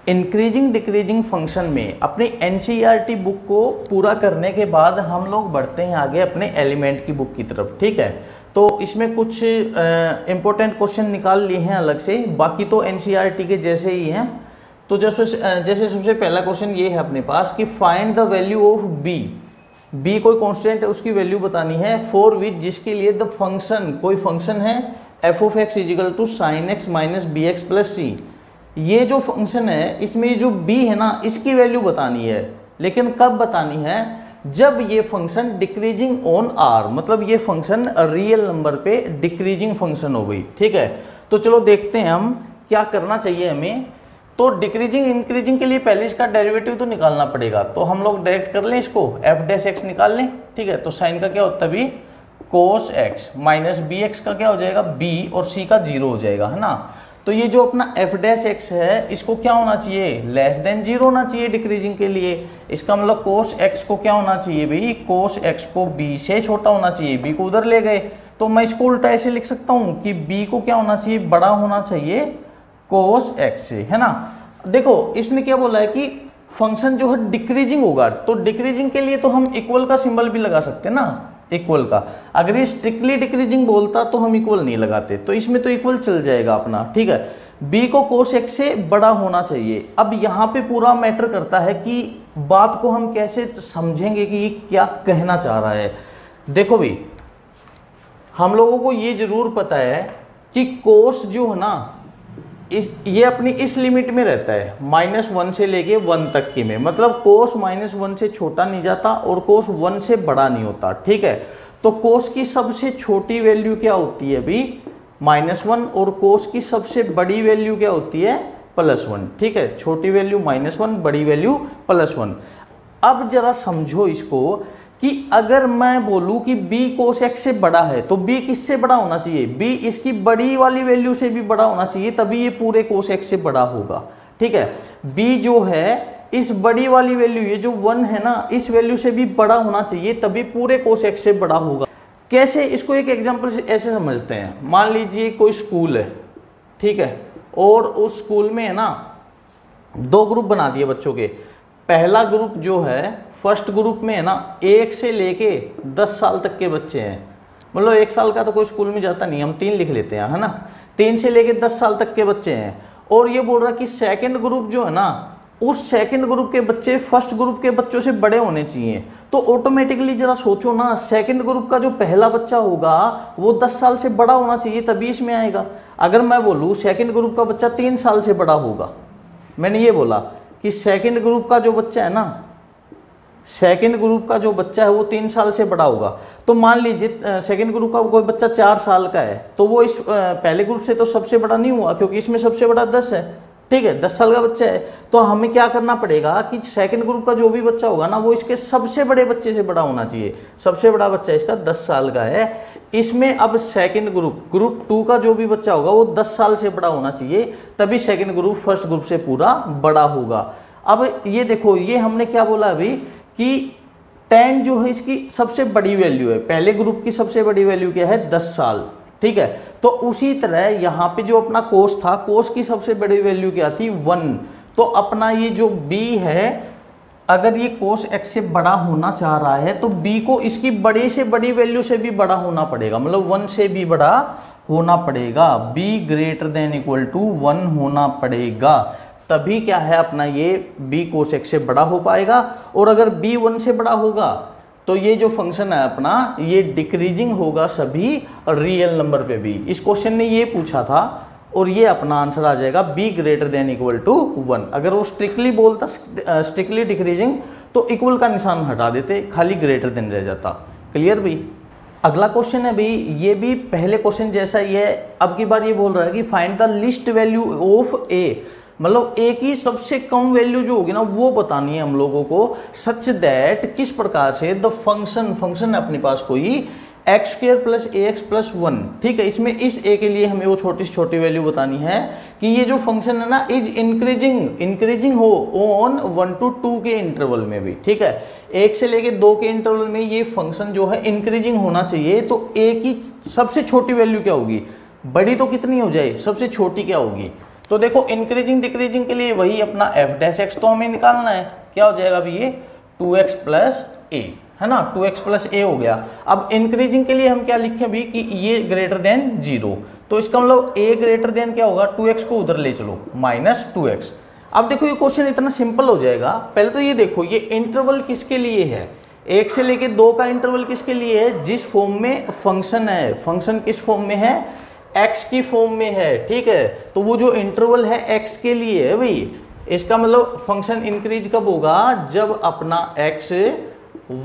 Increasing decreasing function में अपनी NCERT book को पूरा करने के बाद हम लोग बढ़ते हैं आगे अपने एलिमेंट की बुक की तरफ। ठीक है, तो इसमें कुछ इंपॉर्टेंट क्वेश्चन निकाल लिए हैं अलग से, बाकी तो एनसीईआरटी के जैसे ही हैं। तो जैसे सबसे पहला क्वेश्चन ये है अपने पास कि find the value of B. B कोई कांस्टेंट है, उसकी वैल्यू बतानी है फॉर विच जिसके लिए द फंक्शन कोई फंक्शन है F of X equal to sine X minus B X plus C. ये जो फंक्शन है इसमें जो b है ना इसकी वैल्यू बतानी है, लेकिन कब बतानी है? जब ये फंक्शन डिक्रीजिंग ऑन r, मतलब ये फंक्शन रियल नंबर पे डिक्रीजिंग फंक्शन हो गई। ठीक है, तो चलो देखते हैं हम क्या करना चाहिए हमें। तो डिक्रीजिंग इंक्रीजिंग के लिए पहले इसका डेरिवेटिव तो निकालना पड़ेगा, तो हम लोग डायरेक्ट कर लें इसको, एफ डैश एक्स निकाल लें। ठीक है, तो साइन का क्या होता है अभी cos x minus B x का क्या हो जाएगा b और c का 0 हो जाएगा, है ना। तो ये जो अपना एफ डैश एक्स है इसको क्या होना चाहिए, लेस देन 0 होना चाहिए डिक्रीजिंग के लिए। इसका मतलब कोस एक्स को क्या होना चाहिए भाई, कोस एक्स को b से छोटा होना चाहिए। b को उधर ले गए तो मैं इसको उल्टा ऐसे लिख सकता हूँ कि b को क्या होना चाहिए, बड़ा होना चाहिए कोस एक्स से, है ना। देखो इसने क्या बोला है कि फंक्शन जो है डिक्रीजिंग होगा, तो डिक्रीजिंग के लिए तो हम इक्वल का सिंबल भी लगा सकते हैं ना, इक्वल का। अगर ये स्ट्रिक्टली डिक्रीजिंग बोलता तो हम इक्वल नहीं लगाते, तो इसमें तो इक्वल चल जाएगा अपना। ठीक है, b को कोस एक्स से बड़ा होना चाहिए। अब यहाँ पे पूरा मैटर करता है कि बात को हम कैसे समझेंगे कि ये क्या कहना चाह रहा है। देखो भाई, हम लोगों को ये जरूर पता है कि कोस जो है ना ये अपनी इस लिमिट में रहता है -1 से लेके 1 तक की में, मतलब कोस -1 से छोटा नहीं जाता और कोस 1 से बड़ा नहीं होता। ठीक है, तो कोस की सबसे छोटी वैल्यू क्या होती है अभी -1 और कोस की सबसे बड़ी वैल्यू क्या होती है +1। ठीक है, छोटी वैल्यू -1, बड़ी वैल्यू +1। अब जरा समझो इसको कि अगर मैं बोलूं कि b कोस x से बड़ा है तो b किससे बड़ा होना चाहिए, b इसकी बड़ी वाली वैल्यू से भी बड़ा होना चाहिए, तभी ये पूरे कोस x से बड़ा होगा। ठीक है, b जो है इस बड़ी वाली वैल्यू, ये जो 1 है ना, इस वैल्यू से भी बड़ा होना चाहिए, तभी पूरे कोस x से बड़ा होगा। कैसे, इसको एक एग्जांपल से ऐसे समझते हैं। मान लीजिए कोई स्कूल है, ठीक है, और उस स्कूल में है ना 2 ग्रुप बना दिए बच्चों के। पहला ग्रुप जो है फर्स्ट ग्रुप में है ना 1 से लेके 10 साल तक के बच्चे हैं, मतलब 1 साल का तो कोई स्कूल में जाता नहीं, हम 3 लिख लेते हैं, है ना। 3 से लेके 10 साल तक के बच्चे हैं। और ये बोल रहा कि सेकंड ग्रुप जो है ना, उस सेकंड ग्रुप के बच्चे फर्स्ट ग्रुप के बच्चों से बड़े होने चाहिए। तो ऑटोमेटिकली जरा सोचो ना, सेकंड ग्रुप का जो पहला बच्चा होगा वो 10 साल से बड़ा होना चाहिए तभी इसमें आएगा। अगर मैं बोलूँ सेकंड ग्रुप का बच्चा 3 साल से बड़ा होगा, मैंने ये बोला कि सेकंड ग्रुप का जो बच्चा है ना, सेकंड ग्रुप का जो बच्चा है वो 3 साल से बड़ा होगा। तो मान लीजिए सेकंड ग्रुप का कोई बच्चा 4 साल का है, तो वो इस पहले ग्रुप से तो सबसे बड़ा नहीं हुआ, क्योंकि इसमें सबसे बड़ा 10 है। ठीक है, 10 साल का बच्चा है, तो हमें क्या करना पड़ेगा कि सेकंड ग्रुप का जो भी बच्चा होगा ना वो इसके सबसे बड़े बच्चे से बड़ा होना चाहिए। सबसे बड़ा बच्चा इसका 10 साल का है, इसमें अब सेकंड ग्रुप 2 का जो भी बच्चा होगा वो 10 साल से बड़ा होना चाहिए, तभी सेकंड ग्रुप फर्स्ट ग्रुप से पूरा बड़ा होगा। अब ये देखो, ये हमने क्या बोला अभी कि 10 जो है इसकी सबसे बड़ी वैल्यू है, पहले ग्रुप की सबसे बड़ी वैल्यू क्या है 10 साल। ठीक है, तो उसी तरह यहाँ पे जो अपना कोस था, कोस की सबसे बड़ी वैल्यू क्या थी 1। तो अपना ये जो b है, अगर ये कोस x से बड़ा होना चाह रहा है तो b को इसकी बड़ी से बड़ी वैल्यू से भी बड़ा होना पड़ेगा, मतलब 1 से भी बड़ा होना पड़ेगा, b > 1 होना पड़ेगा, तभी क्या है अपना ये b कोस x से बड़ा हो पाएगा। और अगर b 1 से बड़ा होगा तो ये जो फंक्शन है अपना ये डिक्रीजिंग होगा सभी रियल नंबर पे भी। इस क्वेश्चन ने ये पूछा था और ये अपना आंसर आ जाएगा b > 1। अगर वो स्ट्रिक्टली बोलता स्ट्रिक्टली डिक्रीजिंग तो इक्वल का निशान हटा देते, खाली ग्रेटर देन रह जाता। क्लियर भाई। अगला क्वेश्चन है भाई, ये भी पहले क्वेश्चन जैसा ही है। अब की बार ये बोल रहा है कि find the least value of a, मतलब a की सबसे कम वैल्यू जो होगी ना वो बतानी है हम लोगों को, सच दैट किस प्रकार से द फंक्शन है अपने पास कोई x² + ax + 1। ठीक है, इसमें इस a के लिए हमें वो छोटी से छोटी वैल्यू बतानी है कि ये जो फंक्शन है ना इज इंक्रीजिंग हो ऑन 1 to 2 के इंटरवल में भी। ठीक है, 1 से लेके 2 के इंटरवल में ये फंक्शन जो है इंक्रीजिंग होना चाहिए। तो a की सबसे छोटी वैल्यू क्या होगी, बड़ी तो कितनी हो जाए, सबसे छोटी क्या होगी, तो देखो इंक्रीजिंग डिक्रीजिंग के लिए वही अपना एफ डैश एक्स तो हमें निकालना है, क्या हो जाएगा अभी ये 2x प्लस ए, है ना, 2x प्लस ए हो गया। अब इंक्रीजिंग के लिए हम क्या लिखें अभी कि ये ग्रेटर देन 0, तो इसका मतलब a ग्रेटर देन क्या होगा, 2x को उधर ले चलो माइनस 2x। अब देखो ये क्वेश्चन इतना सिंपल हो जाएगा। पहले तो ये देखो ये इंटरवल किसके लिए है, 1 से लेके 2 का इंटरवल किसके लिए है, जिस फॉर्म में फंक्शन है, फंक्शन किस फॉर्म में है, x की फॉर्म में है, ठीक है। तो वो जो इंटरवल है x के लिए है भाई, इसका मतलब फंक्शन इंक्रीज कब होगा, जब अपना x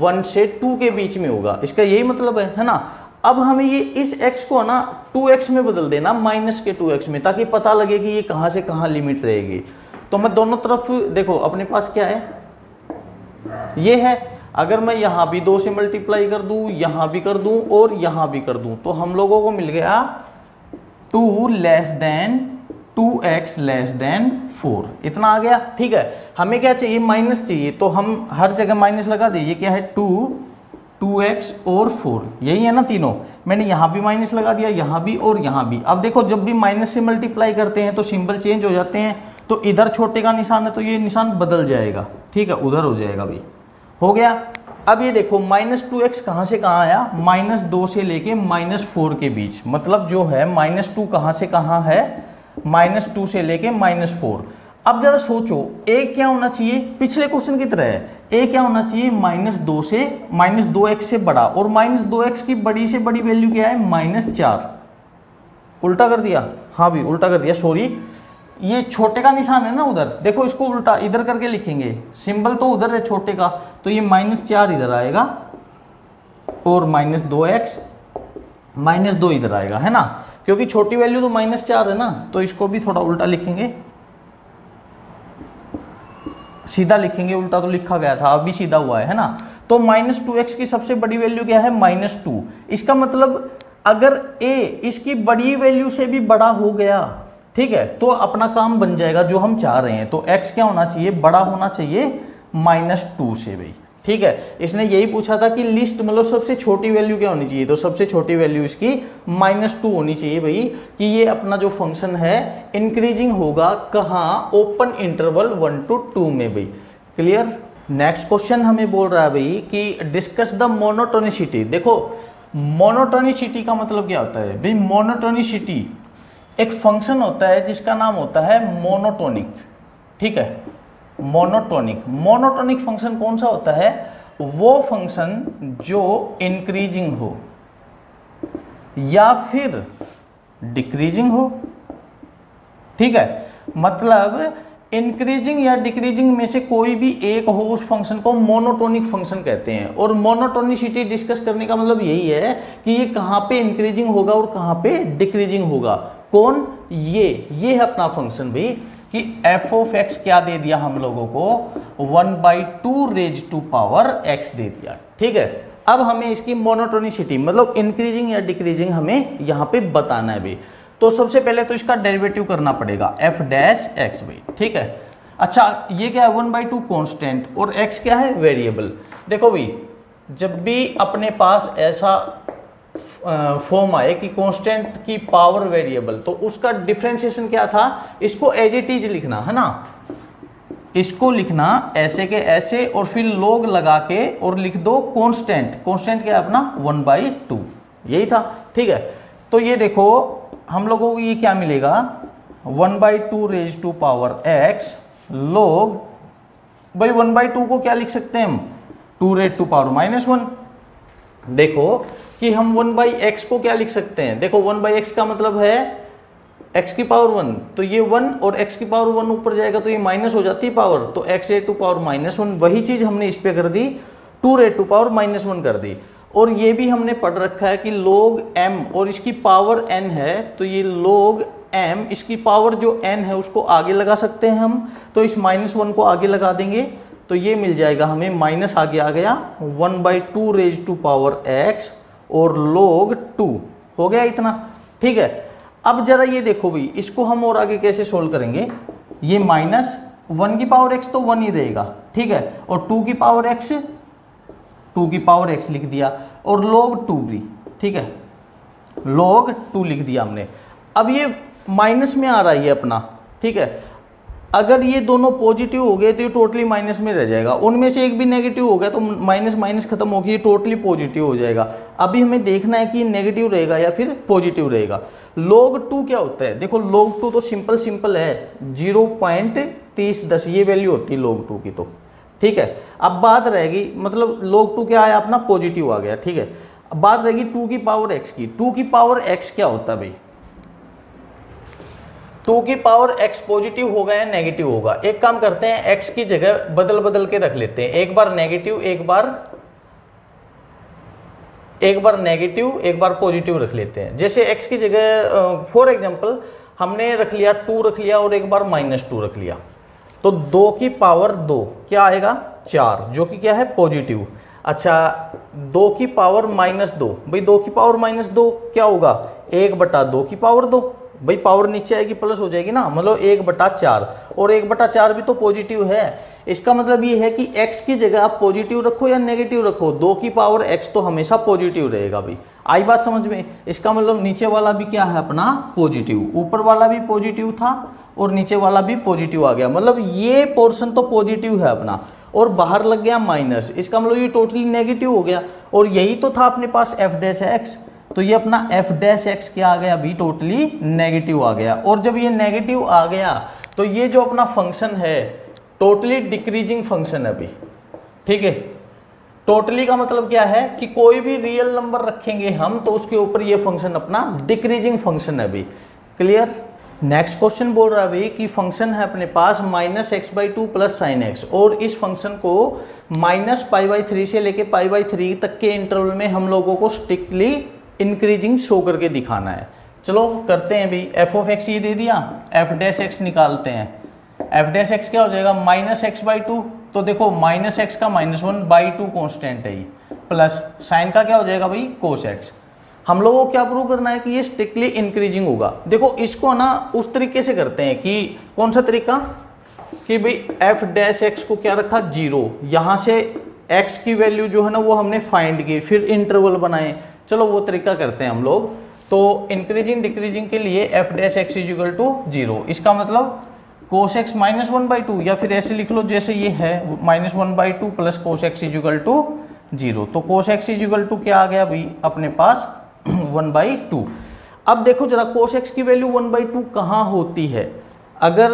1 से 2 के बीच में होगा, इसका यही मतलब है ना। अब हमें ये इस x को ना 2x में बदल देना, माइनस के 2x में, ताकि पता लगे कि ये कहां से कहां लिमिट रहेगी। तो मैं दोनों तरफ देखो अपने पास क्या है, ये है, अगर मैं यहां भी 2 से मल्टीप्लाई कर दूं, यहां भी कर दूं और यहां भी कर दूं, तो हम लोगों को मिल गया 2 less than 2x less than 4, इतना आ गया, ठीक है। हमें क्या चाहिए, माइनस चाहिए, तो हम हर जगह माइनस लगा दें। ये क्या है 2x और 4, यही है ना तीनों। मैंने यहां भी माइनस लगा दिया, यहां भी और यहां भी। अब देखो जब भी माइनस से मल्टीप्लाई करते हैं तो सिंबल चेंज हो जाते हैं, तो इधर छोटे का निशान है तो ये निशान बदल जाएगा, ठीक है, उधर हो जाएगा भाई, हो गया। अब ये देखो माइनस 2x कहां से कहां आया, -2 से लेके -4 के बीच, मतलब जो है -2 कहां से कहां है, -2 से लेके -4। अब जरा सोचो a क्या होना चाहिए, पिछले क्वेश्चन की तरह है, a क्या होना चाहिए, -2 से -2x से बड़ा, और -2x की बड़ी से बड़ी वैल्यू क्या है, -4। उल्टा कर दिया, हाँ भी उल्टा कर दिया, सॉरी, ये छोटे का निशान है ना उधर, देखो इसको उल्टा इधर करके लिखेंगे, सिंबल तो उधर है छोटे का, तो ये -4 इधर आएगा और -2x -2 इधर आएगा, है ना, क्योंकि छोटी वैल्यू तो -4 है ना, तो इसको भी थोड़ा उल्टा लिखेंगे, सीधा लिखेंगे, उल्टा तो लिखा गया था, अभी सीधा हुआ है ना। तो -2x की सबसे बड़ी वैल्यू क्या है, -2। इसका मतलब अगर a इसकी बड़ी वैल्यू से भी बड़ा हो गया, ठीक है, तो अपना काम बन जाएगा जो हम चाह रहे हैं। तो x क्या होना चाहिए, बड़ा होना चाहिए -2 से भाई, ठीक है। इसने यही पूछा था कि लिस्ट मतलब सबसे छोटी वैल्यू क्या होनी चाहिए, तो सबसे छोटी वैल्यू इसकी -2 होनी चाहिए भाई, कि ये अपना जो फंक्शन है इंक्रीजिंग होगा कहाँ, ओपन इंटरवल 1 to 2 में भाई, क्लियर। नेक्स्ट क्वेश्चन हमें बोल रहा है भाई कि डिस्कस द मोनोटोनिसिटी। देखो मोनोटोनिसिटी का मतलब क्या होता है भाई, मोनोटोनिसिटी एक फंक्शन होता है जिसका नाम होता है मोनोटोनिक, ठीक है, मोनोटोनिक फंक्शन कौन सा होता है, वो फंक्शन जो इंक्रीजिंग हो या फिर डिक्रीजिंग हो, ठीक है, मतलब इंक्रीजिंग या डिक्रीजिंग में से कोई भी एक हो, उस फंक्शन को मोनोटोनिक फंक्शन कहते हैं। और मोनोटोनिसिटी डिस्कस करने का मतलब यही है कि ये कहां पे इंक्रीजिंग होगा और कहां पे डिक्रीजिंग होगा, कौन, ये है अपना फंक्शन भाई, कि f ऑफ x क्या दे दिया हम लोगों को, 1/2 रेज टू पावर x दे दिया, ठीक है। अब हमें इसकी मोनोटोनिसिटी मतलब इंक्रीजिंग या डिक्रीजिंग हमें यहाँ पे बताना है भाई। तो सबसे पहले तो इसका डेरिवेटिव करना पड़ेगा, f डैश x भाई, ठीक है। अच्छा ये क्या है, 1/2 कांस्टेंट और x क्या है, वेरिएबल। देखो भाई जब भी अपने पास ऐसा फॉर्म आए कि कांस्टेंट की पावर वेरिएबल, तो उसका डिफरेंशिएशन क्या था, इसको एज इट इज लिखना, है ना, इसको लिखना ऐसे के ऐसे और फिर log लगा के और लिख दो कांस्टेंट क्या है अपना 1/2, यही था, ठीक है। तो ये देखो हम लोगों को ये क्या मिलेगा, 1/2 raise to power x log, भाई 1/2 को क्या लिख सकते हैं हम, 2 रेज टू पावर -1। देखो कि हम 1/x को क्या लिख सकते हैं, देखो 1/x का मतलब है x की पावर 1, तो ये 1 और x की पावर 1 ऊपर जाएगा तो ये माइनस हो जाती है पावर, तो x रेज टू पावर -1, वही चीज हमने इस पे कर दी, 2 रेज टू पावर -1 कर दी। और ये भी हमने पढ़ रखा है कि log m, और इसकी पावर n है, तो ये log m, इसकी पावर जो n है उसको आगे लगा सकते हैं हम, तो इस -1 को आगे लगा देंगे, तो ये मिल जाएगा हमें, माइनस आगे आ गया 1/2 रेज टू पावर x और log 2 हो गया इतना, ठीक है। अब जरा ये देखो भाई, इसको हम और आगे कैसे सोल्व करेंगे, ये -1 की पावर x तो 1 ही रहेगा, ठीक है, और 2 की पावर x लिख दिया, और log 2 भी, ठीक है, log 2 लिख दिया हमने। अब ये माइनस में आ रहा है ये अपना, ठीक है। अगर ये दोनों पॉजिटिव हो गए तो ये टोटली माइनस में रह जाएगा, उनमें से एक भी नेगेटिव हो गया तो माइनस माइनस खत्म होगी, ये टोटली पॉजिटिव हो जाएगा। अभी हमें देखना है कि ये नेगेटिव रहेगा या फिर पॉजिटिव रहेगा। log 2 क्या होता है, देखो log 2 तो सिंपल है, 0.3010 ये वैल्यू होती है log 2 की। तो ठीक है, अब बात रहेगी, मतलब log 2 क्या आया अपना, पॉजिटिव आ गया, ठीक है। अब बात रहेगी 2 की पावर x की। 2 की पावर x क्या होता है भाई, 2 की पावर x पॉजिटिव होगा या नेगेटिव होगा। एक काम करते हैं, x की जगह बदल बदल के रख लेते हैं, एक बार नेगेटिव एक नेगेटिव एक बार पॉजिटिव रख लेते हैं। जैसे x की जगह फॉर एग्जांपल हमने रख लिया 2 रख लिया और एक बार -2 रख लिया, तो 2 की पावर 2 क्या आएगा, 4, जो कि क्या है, पॉजिटिव। अच्छा 2 की पावर -2, भाई 2 की पावर -2 क्या होगा, 1/2 की पावर 2, भाई पावर नीचे आएगी प्लस हो जाएगी ना, मतलब 1/4, और 1/4 भी तो पॉजिटिव है। इसका मतलब ये है कि x की जगह आप पॉजिटिव रखो या नेगेटिव रखो, 2 की पावर x तो हमेशा पॉजिटिव रहेगा भाई। आई बात समझ में। इसका मतलब नीचे वाला भी क्या है अपना, पॉजिटिव, ऊपर वाला भी पॉजिटिव था और नीचे वाला भी पॉजिटिव आ गया, मतलब ये पोर्शन तो पॉजिटिव है अपना, और बाहर लग गया माइनस, इसका मतलब ये टोटली नेगेटिव हो गया। और यही तो था अपने पास f'(x), तो ये अपना f'(x) क्या आ गया अभी, टोटली नेगेटिव आ गया। और जब ये नेगेटिव आ गया तो ये जो अपना फंक्शन है टोटली डिक्रीजिंग फंक्शन है अभी, ठीक है। टोटली का मतलब क्या है कि कोई भी रियल नंबर रखेंगे हम तो उसके ऊपर ये फंक्शन अपना डिक्रीजिंग फंक्शन है अभी। क्लियर। नेक्स्ट क्वेश्चन बोल रहा है अभी कि फंक्शन है अपने पास -x/2 + sin x, और इस फंक्शन को -π/3 से लेके π/3 तक के इंटरवल में हम लोगों को स्ट्रिक्टली इंक्रीजिंग शो करके दिखाना है। चलो करते हैं भी। f(x) ये दे दिया, f'(x) निकालते हैं। f'(x) क्या हो जाएगा, -x/2, तो देखो -x का -1/2 कॉन्स्टेंट है, प्लस साइन का क्या हो जाएगा भाई, cos x। हम लोगों को क्या प्रूव करना है कि ये स्ट्रिक्टली इंक्रीजिंग होगा। देखो इसको ना उस तरीके से करते हैं कि कौन सा तरीका, कि भाई f'(x) को क्या रखा, 0, यहां से x की वैल्यू जो है ना वो हमने फाइंड की, फिर इंटरवल बनाए। चलो वो तरीका करते हैं हम लोग। तो इंक्रीजिंग डिक्रीजिंग के लिए f'(x) = 0, इसका मतलब cos x -1/2, या फिर ऐसे लिख लो जैसे ये है -1/2 + cos x = 0। तो cos x = क्या आ गया भाई अपने पास, 1/2। अब देखो जरा cos x की वैल्यू 1/2 कहाँ होती है। अगर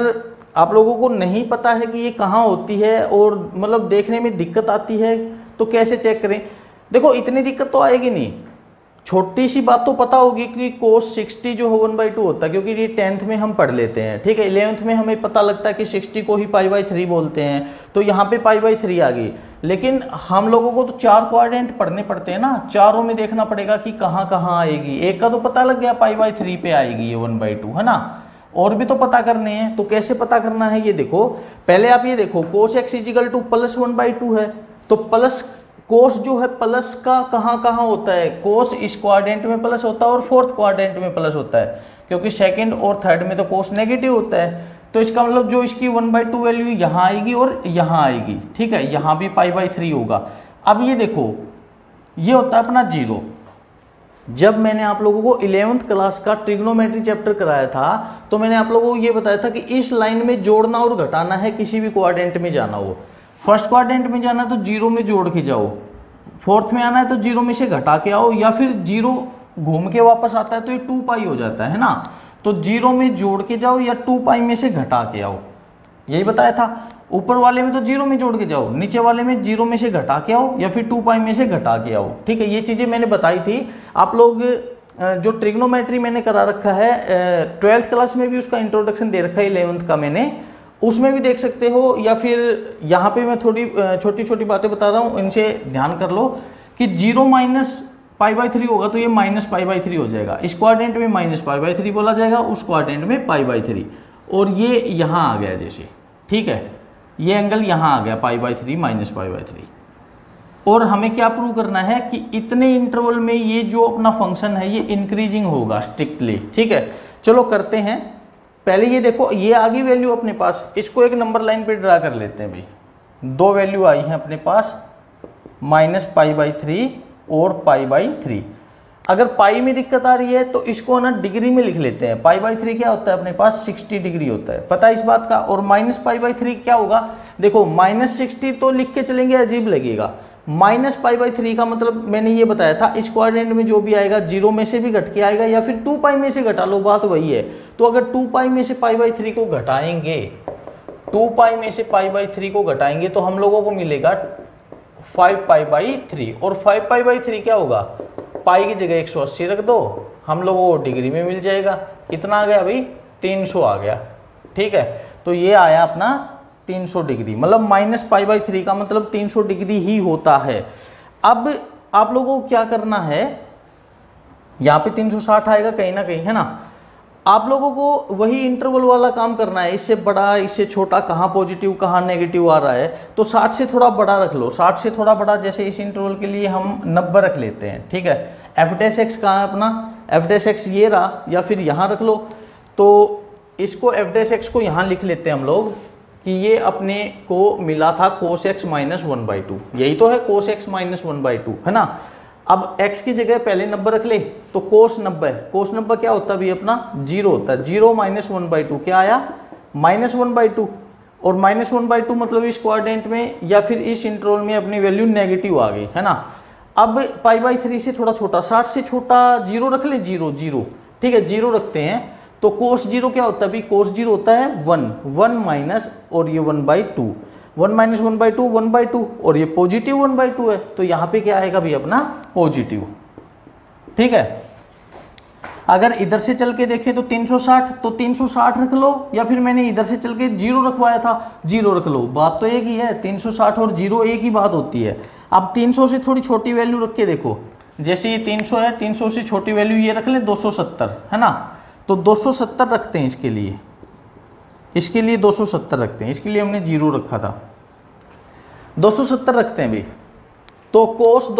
आप लोगों को नहीं पता है कि ये कहाँ होती है और मतलब देखने में दिक्कत आती है तो कैसे चेक करें। देखो इतनी दिक्कत तो आएगी नहीं, छोटी सी बात तो पता होगी कि cos 60 जो 1/2 होता है, क्योंकि ये 10th में हम पढ़ लेते हैं, ठीक है। 11th में हमें पता लगता है कि 60 को ही π/3 बोलते हैं, तो यहाँ पे π/3 आ गई। लेकिन हम लोगों को तो 4 क्वाड्रेंट पढ़ने पड़ते हैं ना, चारों में देखना पड़ेगा कि कहाँ कहाँ आएगी। एक का तो पता लग गया π/3 पे आएगी ये 1/2, है ना, और भी तो पता करने हैं। तो कैसे पता करना है ये देखो, पहले आप ये देखो cos x = +1/2 है, तो प्लस कोस जो है प्लस का कहाँ कहाँ होता है, कोस इस क्वाड्रेंट में प्लस होता है और 4th क्वाड्रेंट में प्लस होता है, क्योंकि 2nd और 3rd में तो कोस नेगेटिव होता है। तो इसका मतलब जो इसकी 1/2 वैल्यू यहाँ आएगी और यहाँ आएगी, ठीक है, यहाँ भी π/3 होगा। अब ये देखो ये होता है अपना 0। जब मैंने आप लोगों को 11th क्लास का ट्रिग्नोमेट्री चैप्टर कराया था तो मैंने आप लोगों को ये बताया था कि इस लाइन में जोड़ना और घटाना है, किसी भी क्वाड्रेंट में जाना हो। फर्स्ट क्वाड्रेंट में जाना है तो 0 में जोड़ के जाओ, 4th में आना है तो 0 में से घटा के आओ, या फिर 0 घूम के वापस आता है तो ये 2π हो जाता है ना, तो 0 में जोड़ के जाओ या 2π में से घटा के आओ, यही बताया था। ऊपर वाले में तो 0 में जोड़ के जाओ, नीचे वाले में 0 में से घटा के आओ या फिर 2π में से घटा के आओ, ठीक है। ये चीजें मैंने बताई थी। आप लोग जो ट्रिग्नोमेट्री मैंने करा रखा है 12th क्लास में भी उसका इंट्रोडक्शन दे रखा है, 11th का मैंने, उसमें भी देख सकते हो, या फिर यहाँ पे मैं थोड़ी छोटी छोटी बातें बता रहा हूँ, इनसे ध्यान कर लो कि 0 - π/3 होगा तो ये -π/3 हो जाएगा। इस क्वाड्रेंट में -π/3 बोला जाएगा, उस क्वाड्रेंट में π/3, और ये यहाँ आ गया जैसे, ठीक है, ये एंगल यहाँ आ गया π/3 -π/3। और हमें क्या प्रूव करना है कि इतने इंटरवल में ये जो अपना फंक्शन है ये इंक्रीजिंग होगा स्ट्रिक्टली, ठीक है। चलो करते हैं। पहले ये देखो ये आ गई वैल्यू अपने पास, इसको एक नंबर लाइन पे ड्रा कर लेते हैं भाई। 2 वैल्यू आई हैं अपने पास, -π/3 और π/3। अगर पाई में दिक्कत आ रही है तो इसको ना डिग्री में लिख लेते हैं। पाई बाई 3 क्या होता है अपने पास 60 डिग्री होता है, पता है इस बात का। और माइनस पाई बाई 3 क्या होगा, देखो -60 तो लिख के चलेंगे अजीब लगेगा, माइनस पाई बाई 3 का मतलब मैंने ये बताया था इस क्वाड्रेंट में जो भी आएगा 0 में से भी घट के आएगा या फिर 2 पाई में से घटा लो, बात वही है। तो अगर 2 पाई में से पाई बाई 3 को घटाएंगे, 2 पाई में से पाई बाई 3 को घटाएंगे तो हम लोगों को मिलेगा 5 पाई बाई 3। और 5 पाई बाई 3 क्या होगा, पाई की जगह 180 रख दो, हम लोगों को डिग्री में मिल जाएगा। कितना आ गया भाई, 300 आ गया। ठीक है, तो ये आया अपना 300 डिग्री, मतलब माइनस पाई बाई 3 का मतलब 300 डिग्री ही होता है। अब आप लोगों को क्या करना है, यहाँ पे 360 आएगा कहीं ना कहीं, है ना। आप लोगों को वही इंटरवल वाला काम करना है, इससे बड़ा इससे छोटा, कहाँ पॉजिटिव कहाँ नेगेटिव आ रहा है, तो 60 से थोड़ा बड़ा रख लो। 60 से थोड़ा बड़ा, जैसे इस इंटरवल के लिए हम 90 रख लेते हैं। ठीक है, एफ डैश एक्स कहाँ है अपना, एफ डैश एक्स ये रहा, या फिर यहाँ रख लो। तो इसको एफ डैश एक्स को यहाँ लिख लेते हैं हम लोग कि ये अपने को मिला था cos x माइनस 1/2, यही तो है cos x माइनस 1/2, है ना। अब x की जगह पहले 90 रख ले, तो cos 90 क्या होता है भी अपना 0 होता है। 0 माइनस 1/2 क्या आया, -1/2। और -1/2 मतलब इस क्वाड्रेंट में या फिर इस इंटरवल में अपनी वैल्यू नेगेटिव आ गई, है ना। अब पाई बाई 3 से थोड़ा छोटा, 60 से छोटा 0 रख ले, 0। ठीक है, 0 रखते हैं तो cos 0 क्या होता है अभी, cos 0 होता है 1 माइनस और ये 1/2, 1 माइनस 1/2 1/2, और ये पॉजिटिव 1/2 है, तो यहाँ पे क्या आएगा भी अपना पॉजिटिव। ठीक है, अगर इधर से चल के देखें तो 360, तो 360 रख लो, या फिर मैंने इधर से चल के 0 रखवाया था, 0 रख लो, बात तो एक ही है। 360 और 0 एक ही बात होती है। अब 300 से थोड़ी छोटी वैल्यू रख के देखो, जैसे ये 300 है, 300 से छोटी वैल्यू ये रख ले 270, है ना। तो 270 रखते हैं इसके लिए 270 रखते हैं, इसके लिए हमने 0 रखा था, 270 रखते हैं भी। तो cos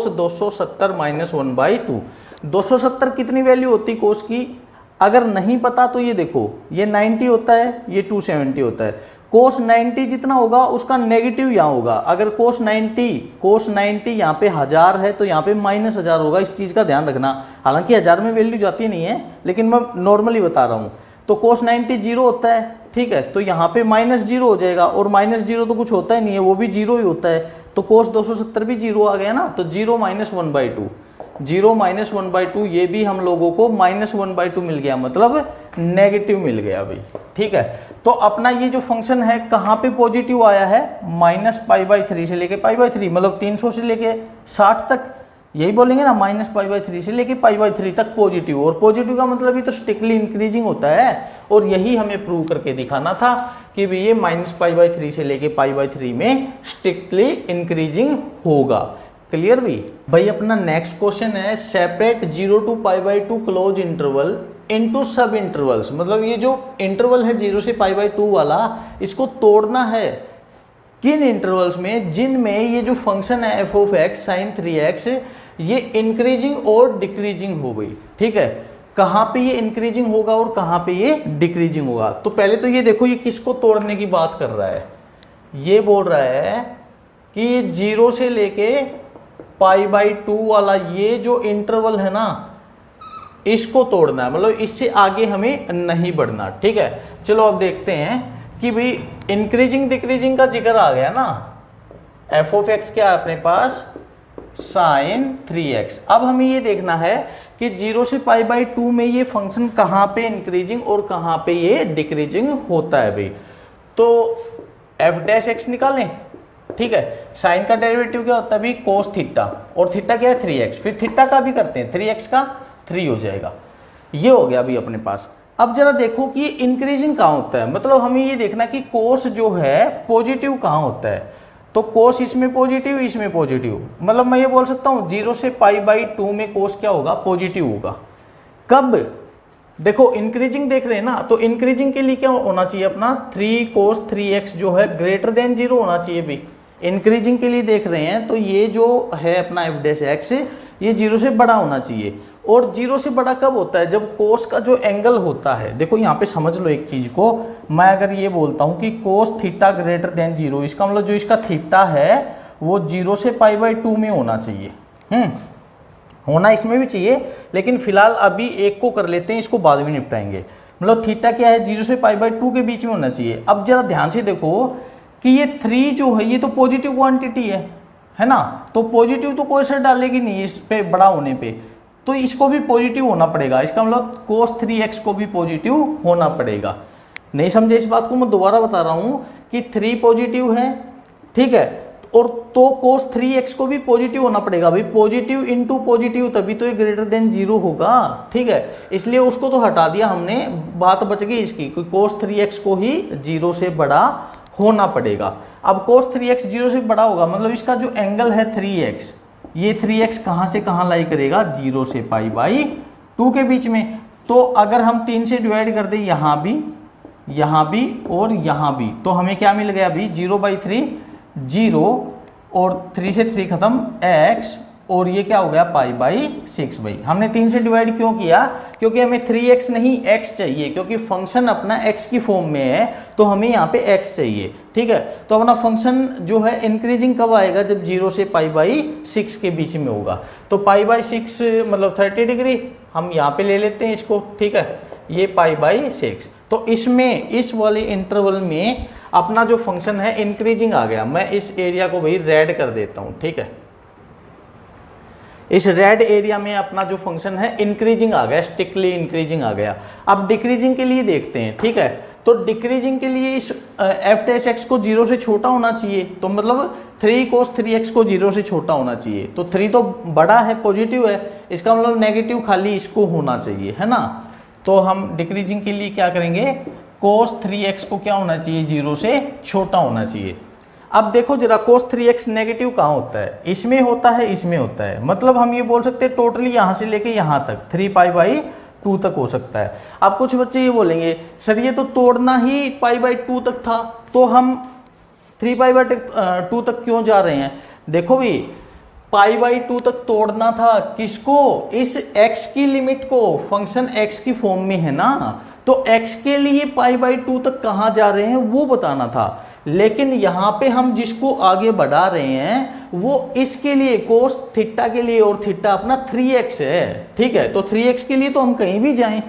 270 माइनस 1/2, 270 कितनी वैल्यू होती cos की, अगर नहीं पता तो ये देखो, ये 90 होता है, ये 270 होता है। cos 90 जितना होगा उसका नेगेटिव यहाँ होगा। अगर cos 90 यहाँ पे 1000 है तो यहाँ पे -1000 होगा, इस चीज़ का ध्यान रखना। हालांकि 1000 में वैल्यू जाती नहीं है, लेकिन मैं नॉर्मली बता रहा हूँ। तो cos 90 0 होता है, ठीक है, तो यहाँ पे -0 हो जाएगा, और -0 तो कुछ होता ही नहीं है, वो भी 0 ही होता है। तो cos 270 भी 0 आ गया ना, तो 0 माइनस 1/2, 0 माइनस 1/2, ये भी हम लोगों को -1/2 मिल गया, मतलब नेगेटिव मिल गया अभी। ठीक है, तो अपना ये जो फंक्शन है कहाँ पे पॉजिटिव आया है, -π/3 से लेके π/3, मतलब 300 से लेके 60 तक, यही बोलेंगे ना, -π/3 से लेके π/3 तक पॉजिटिव। और पॉजिटिव का मतलब ये तो स्ट्रिक्टली इंक्रीजिंग होता है, और यही हमें प्रूव करके दिखाना था कि भी ये -π/3 से लेके π/3 में स्ट्रिक्टली इंक्रीजिंग होगा। क्लियर भी भाई। अपना नेक्स्ट क्वेश्चन है, separate 0 to π/2 close interval into sub intervals, मतलब ये जो इंटरवल है 0 से π/2 वाला, इसको तोड़ना है किन इंटरवल्स में, जिनमें ये जो फंक्शन है f of x sin 3x ये इंक्रीजिंग और डिक्रीजिंग हो गई। ठीक है, कहाँ पे ये इंक्रीजिंग होगा और कहाँ पे ये डिक्रीजिंग होगा। तो पहले तो ये देखो, ये किसको तोड़ने की बात कर रहा है, ये बोल रहा है कि ये 0 से लेके π/2 वाला ये जो इंटरवल है ना, इसको तोड़ना है, मतलब इससे आगे हमें नहीं बढ़ना। ठीक है, चलो अब देखते हैं कि भाई इंक्रीजिंग डिक्रीजिंग का जिक्र आ गया ना, f of x क्या है अपने पास sin 3x। अब हमें ये देखना है कि 0 से π/2 में ये फंक्शन कहाँ पे इंक्रीजिंग और कहाँ पे ये डिक्रीजिंग होता है भाई। तो f डैश x निकालें। ठीक है, साइन का डेरिवेटिव क्या होता है भाई, cos थीटा, और थीटा क्या है 3x, फिर थीटा का भी करते हैं, 3x का 3 हो जाएगा। ये हो गया अभी अपने पास। अब जरा देखो कि ये इंक्रीजिंग कहाँ होता है, मतलब हमें ये देखना कि कोस जो है पॉजिटिव कहाँ होता है। तो कोस इसमें पॉजिटिव, इसमें पॉजिटिव, मतलब मैं ये बोल सकता हूँ 0 से π/2 में कोस क्या होगा, पॉजिटिव होगा। कब, देखो इंक्रीजिंग देख रहे हैं ना, तो इंक्रीजिंग के लिए क्या होना चाहिए अपना 3 cos 3x जो है ग्रेटर देन 0 होना चाहिए भाई। इंक्रीजिंग के लिए देख रहे हैं तो ये जो है अपना f डैश x ये 0 से बड़ा होना चाहिए। और 0 से बड़ा कब होता है, जब कोस का जो एंगल होता है, देखो यहाँ पे समझ लो एक चीज को, मैं अगर ये बोलता हूँ कि कोस थीटा ग्रेटर देन 0, इसका मतलब जो इसका थीटा है वो 0 से π/2 में होना चाहिए। होना इसमें भी चाहिए, लेकिन फिलहाल अभी एक को कर लेते हैं, इसको बाद में निपटाएंगे। मतलब थीटा क्या है, 0 से π/2 के बीच में होना चाहिए। अब जरा ध्यान से देखो कि ये 3 जो है ये तो पॉजिटिव क्वांटिटी है ना, तो पॉजिटिव तो कोई असर डालेगी नहीं इस पे बड़ा होने पे, तो इसको भी पॉजिटिव होना पड़ेगा। इसका मतलब cos 3x को भी पॉजिटिव होना पड़ेगा। नहीं समझे इस बात को, मैं दोबारा बता रहा हूं कि 3 पॉजिटिव है, ठीक है, और तो cos 3x को भी पॉजिटिव होना पड़ेगा भाई, पॉजिटिव इंटू पॉजिटिव तभी तो ये ग्रेटर देन 0 होगा, ठीक है। इसलिए उसको तो हटा दिया हमने, बात बच गई इसकी, cos 3x को ही 0 से बड़ा होना पड़ेगा। अब cos 3x 0 से बड़ा होगा, मतलब इसका जो एंगल है 3x, ये 3x कहां से कहां लाई करेगा, 0 से π/2 के बीच में। तो अगर हम 3 से डिवाइड कर दें यहां भी और यहां भी, तो हमें क्या मिल गया अभी, 0/3 0 और 3 से 3 खत्म x, और ये क्या हो गया π/6 भाई। हमने 3 से डिवाइड क्यों किया, क्योंकि हमें 3x नहीं x चाहिए, क्योंकि फंक्शन अपना x की फॉर्म में है, तो हमें यहाँ पे x चाहिए, ठीक है। तो अपना फंक्शन जो है इंक्रीजिंग कब आएगा, जब 0 से π/6 के बीच में होगा। तो π/6 मतलब 30 डिग्री, हम यहाँ पे ले लेते हैं इसको, ठीक है, ये π/6। तो इसमें इस वाले इंटरवल में अपना जो फंक्शन है इंक्रीजिंग आ गया। मैं इस एरिया को भाई रेड कर देता हूँ, ठीक है, इस रेड एरिया में अपना जो फंक्शन है इंक्रीजिंग आ गया, स्टिकली इंक्रीजिंग आ गया। अब डिक्रीजिंग के लिए देखते हैं, ठीक है। तो डिक्रीजिंग के लिए इस f' को 0 से छोटा होना चाहिए, तो मतलब 3 cos 3x को 0 से छोटा होना चाहिए। तो 3 तो बड़ा है, पॉजिटिव है, इसका मतलब नेगेटिव खाली इसको होना चाहिए, है ना। तो हम डिक्रीजिंग के लिए क्या करेंगे, cos 3x को क्या होना चाहिए, 0 से छोटा होना चाहिए। अब देखो जरा cos 3x नेगेटिव कहाँ होता है, इसमें होता है, इसमें होता है, मतलब हम ये बोल सकते हैं टोटली यहाँ से लेके यहाँ तक 3π/2 तक हो सकता है। अब कुछ बच्चे ये बोलेंगे सर ये तो तोड़ना ही π/2 तक था, तो हम 3π/2 तक क्यों जा रहे हैं। देखो भाई π/2 तक तोड़ना था किसको, इस x की लिमिट को, फंक्शन x की फॉर्म में है ना, तो x के लिए π/2 तक कहाँ जा रहे हैं वो बताना था। लेकिन यहां पे हम जिसको आगे बढ़ा रहे हैं वो इसके लिए cos थीटा के लिए, और थीटा अपना 3x है, ठीक है। तो 3x के लिए तो हम कहीं भी जाएं,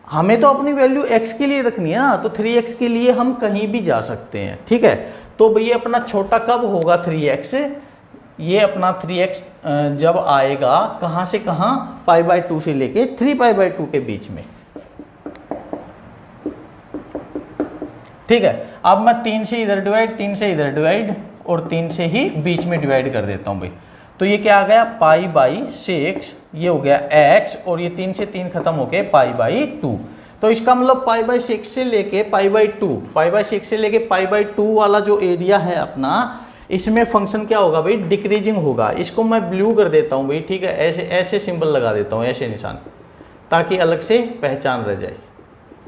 हमें तो अपनी वैल्यू x के लिए रखनी है ना, तो 3x के लिए हम कहीं भी जा सकते हैं, ठीक है। तो भैया अपना छोटा कब होगा 3x, ये अपना 3x जब आएगा कहां से कहां, π/2 से लेके 3π/2 के बीच में, ठीक है। अब मैं 3 से इधर डिवाइड, 3 से इधर डिवाइड और 3 से ही बीच में डिवाइड कर देता हूं भाई। तो ये क्या आ गया π/6, ये हो गया x, और ये 3 से 3 खत्म हो गए π/2। तो इसका मतलब π/6 से लेके π/6 से लेके π/2 वाला जो एरिया है अपना, इसमें फंक्शन क्या होगा भाई, डिक्रीजिंग होगा। इसको मैं ब्लू कर देता हूं भाई, ठीक है, ऐसे ऐसे सिंबल लगा देता हूं, ऐसे निशान, ताकि अलग से पहचान रह जाए,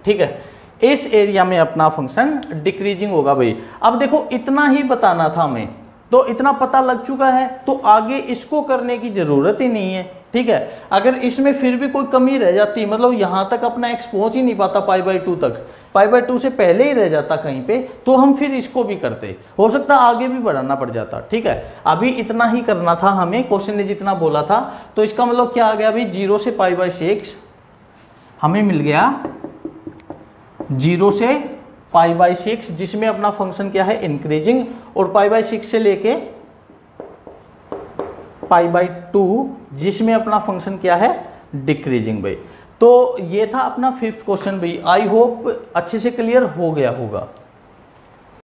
ठीक है। इस एरिया में अपना फंक्शन डिक्रीजिंग होगा भाई। अब देखो इतना ही बताना था हमें, तो इतना पता लग चुका है, तो आगे इसको करने की जरूरत ही नहीं है, ठीक है। अगर इसमें फिर भी कोई कमी रह जाती, मतलब यहां तक अपना x पहुंच ही नहीं पाता π/2 तक, π/2 से पहले ही रह जाता कहीं पे, तो हम फिर इसको भी करते, हो सकता आगे भी बढ़ाना पड़ जाता, ठीक है। अभी इतना ही करना था हमें, क्वेश्चन ने जितना बोला था। तो इसका मतलब क्या आ गया अभी, 0 से π/6 हमें मिल गया, 0 से π/6 जिसमें अपना फंक्शन क्या है, इंक्रीजिंग, और π/6 से लेके π/2 जिसमें अपना फंक्शन क्या है, डिक्रीजिंग भाई। तो ये था अपना 5th क्वेश्चन भाई। आई होप अच्छे से क्लियर हो गया होगा।